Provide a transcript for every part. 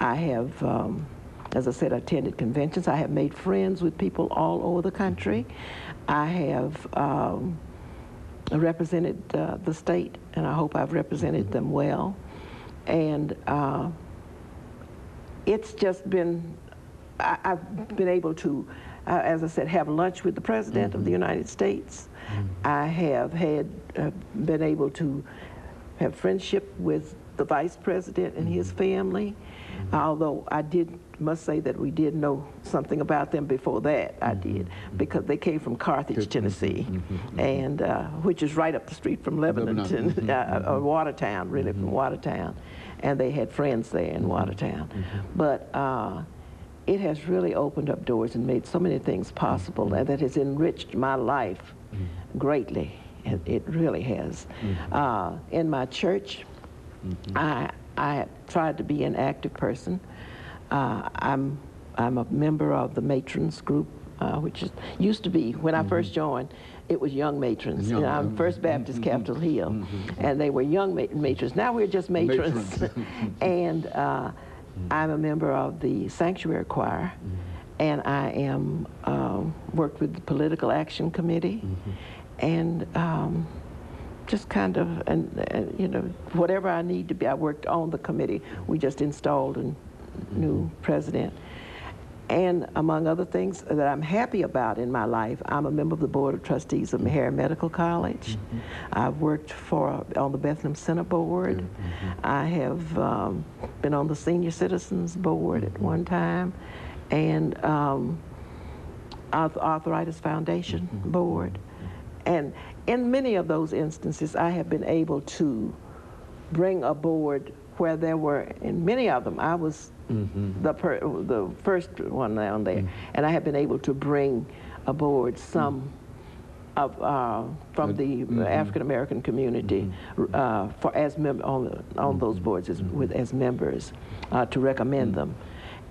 I have, as I said, attended conventions. I have made friends with people all over the country. I have represented the state, and I hope I've represented them well. And it's just been, I've been able to, as I said, have lunch with the President of the United States. I have been able to have friendship with the Vice President and his family, although I must say that we did know something about them before that. I did, because they came from Carthage, Tennessee, and which is right up the street from Lebanon, or Watertown, really, from Watertown, and they had friends there in Watertown. But it has really opened up doors and made so many things possible, and that has enriched my life greatly. It really has. In my church, I tried to be an active person. I'm a member of the matrons group, which used to be, when I first joined, it was young matrons. I'm First Baptist Capitol Hill, and they were young matrons. Now we're just matrons. And I'm a member of the Sanctuary Choir, and I am worked with the Political Action Committee, and just kind of, and you know, whatever I need to be. I worked on the committee. We just installed a new president. And among other things that I'm happy about in my life, I'm a member of the Board of Trustees of Meharry Medical College. I've worked on the Bethlehem Center Board. I have been on the Senior Citizens Board at one time, and Arthritis Foundation Board. And in many of those instances, I have been able to bring a board where there were, in many of them, I was the first one down there, and I have been able to bring aboard some of from the African American community on those boards as members to recommend them,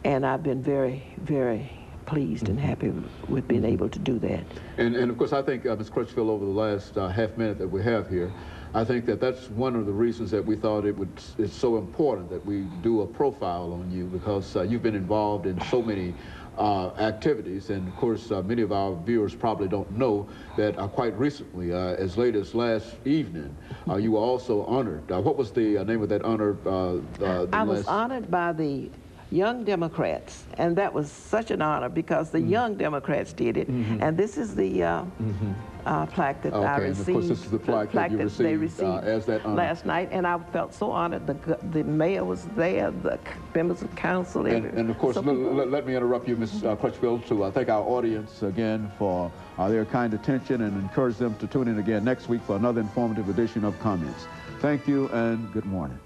and I've been very, very pleased and happy with being able to do that. And of course, I think Ms. Crutchfield, over the last half minute that we have here, I think that that's one of the reasons that we thought it's so important that we do a profile on you, because you've been involved in so many activities, and of course many of our viewers probably don't know that quite recently, as late as last evening, you were also honored. What was the name of that honor? I was honored by the Young Democrats, and that was such an honor because the Young Democrats did it, and this is the plaque that I received. And of course, this is the plaque that you received as that honor last night, and I felt so honored. The mayor was there, the members of council, and of course, let me interrupt you, Ms. Crutchfield, to thank our audience again for their kind attention, and encourage them to tune in again next week for another informative edition of Comments. Thank you, and good morning.